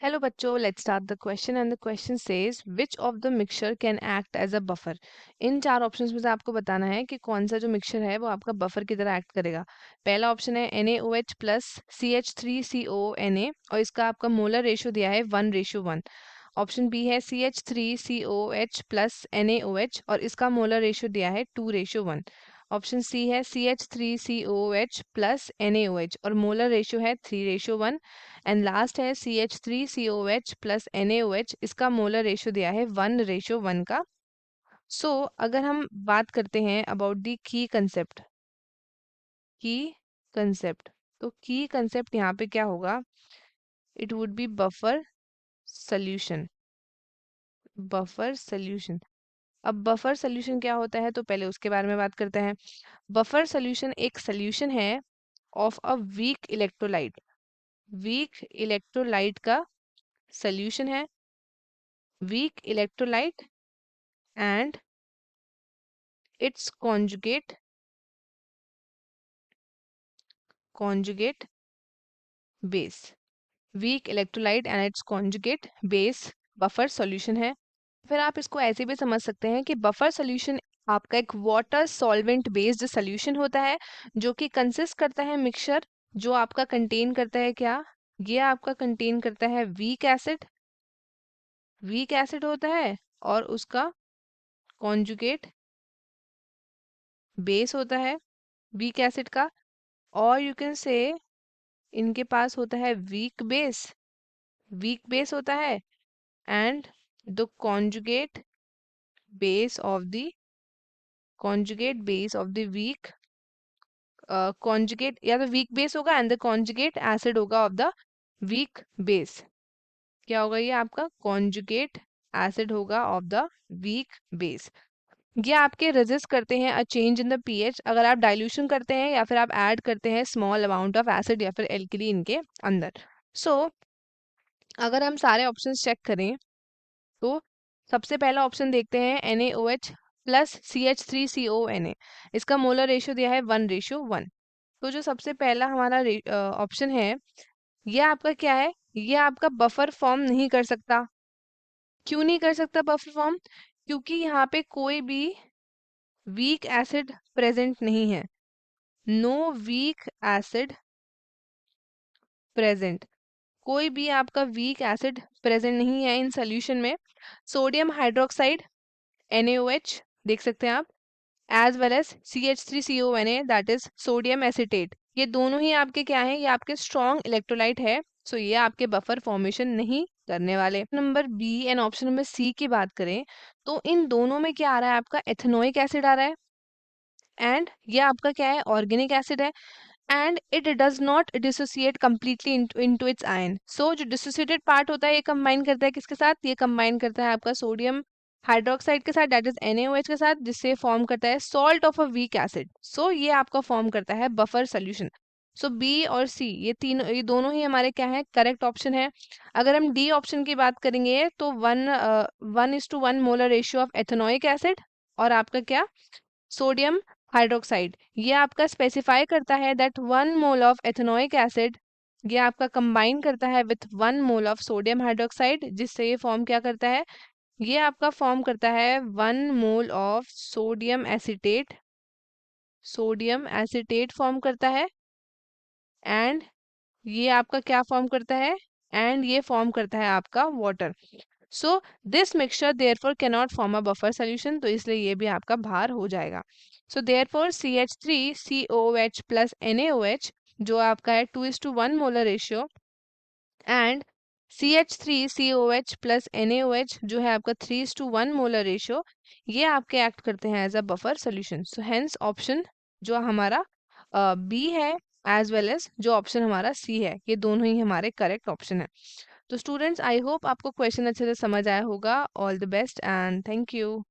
Hello बच्चों, let's start the question and the question says which of the mixture can act as a buffer। इन चार options में से आपको बताना है कि कौन सा जो मिक्सचर है वो आपका बफर की तरह एक्ट करेगा। पहला ऑप्शन है NaOH प्लस CH3CONA और इसका आपका मोलर रेशियो दिया है 1:1। ऑप्शन बी है CH3COH प्लस NaOH और इसका मोलर रेशियो दिया है 2:1। ऑप्शन सी है CH3COH प्लस NaOH और मोलर रेशियो है 3:1। एंड लास्ट है CH3COH प्लस NaOH, इसका मोलर रेशियो दिया है 1:1 का। सो अगर हम बात करते हैं अबाउट दी की कंसेप्ट, तो की कंसेप्ट यहाँ पे क्या होगा, it would be buffer solution. अब बफर सॉल्यूशन क्या होता है, तो पहले उसके बारे में बात करते हैं। बफर सॉल्यूशन एक सॉल्यूशन है ऑफ अ वीक इलेक्ट्रोलाइट का सॉल्यूशन है, weak electrolyte and its conjugate base। Weak electrolyte and it's conjugate base buffer solution है। फिर आप इसको ऐसे भी समझ सकते हैं कि बफर सॉल्यूशन आपका एक वाटर सॉल्वेंट बेस्ड सॉल्यूशन होता है जो कि कंसिस्ट करता है मिक्सचर, जो आपका कंटेन करता है क्या, ये आपका कंटेन करता है वीक एसिड होता है और उसका कॉन्जुगेट बेस होता है वीक एसिड का, और यू कैन से इनके पास होता है वीक बेस होता है and the base of the conjugate base of the weak conjugate, या तो वीक बेस होगा एंड द कॉन्जुगेट एसिड होगा ऑफ द वीक बेस। क्या होगा ये आपका कॉन्जुगेट एसिड होगा ऑफ द वीक बेस। ये आपके रेजिस्ट करते हैं a change in the pH, अगर आप डाइल्यूशन करते हैं या फिर आप ऐड करते हैं स्मॉल अमाउंट ऑफ एसिड या फिर एल्कली इनके अंदर। सो अगर हम सारे ऑप्शंस चेक करें तो सबसे पहला ऑप्शन देखते हैं NaOH प्लस CH3CONA, इसका मोलर रेशियो दिया है 1:1। तो जो सबसे पहला हमारा ऑप्शन है, ये आपका क्या है, ये आपका बफर फॉर्म नहीं कर सकता। क्यों नहीं कर सकता बफर फॉर्म? क्योंकि यहाँ पे कोई भी वीक एसिड प्रेजेंट नहीं है, नो वीक एसिड प्रेजेंट, कोई भी आपका वीक एसिड प्रेजेंट नहीं है इन सोल्यूशन में। सोडियम हाइड्रोक्साइड NaOH देख सकते हैं आप, as well as CH3CONA that is sodium acetate, ये दोनों ही आपके क्या हैं, ये आपके स्ट्रॉन्ग इलेक्ट्रोलाइट है। सो ये आपके बफर फॉर्मेशन नहीं करने वाले। Number B and option number C की बात करें तो इन दोनों में क्या आ रहा है, आपका एथेनोइक एसिड आ रहा है एंड ये आपका क्या है, ऑर्गेनिक एसिड है and it does not dissociate completely into its ion. So जो डिसोसिएटेड पार्ट होता है ये कंबाइन करता है किसके साथ, ये कंबाइन करता है आपका सोडियम हाइड्रोक्साइड के साथ दैट इज NaOH के साथ, जिससे फॉर्म करता है salt of a weak acid. So ये आपका फॉर्म करता है बफर सोल्यूशन। सो बी और सी ये दोनों ही हमारे क्या है, करेक्ट ऑप्शन है। अगर हम डी ऑप्शन की बात करेंगे तो 1:1 molar ratio of ethanoic acid और आपका क्या, सोडियम हाइड्रोक्साइड, ये आपका स्पेसिफाई करता है that 1 mole of ethanoic acid ये आपका कंबाइन करता है with 1 mole of sodium hydroxide, जिससे ये फॉर्म क्या करता है, ये आपका फॉर्म करता है 1 mole of sodium acetate form करता है एंड ये आपका क्या फॉर्म करता है, एंड ये फॉर्म करता है आपका water. So this mixture therefore cannot form a buffer solution, तो इसलिए ये भी आपका बाहर हो जाएगा। So therefore CH3COH plus NaOH जो आपका है 2:1 molar ratio and CH3COH plus NaOH जो है आपका 3:1 मोलर रेशियो, ये आपके एक्ट करते हैं as a buffer solution. So hence option जो हमारा बी है एज वेल एज जो ऑप्शन हमारा सी है, ये दोनों ही हमारे करेक्ट ऑप्शन है। तो स्टूडेंट्स आई होप आपको क्वेश्चन अच्छे से समझ आया होगा। All the best and thank you.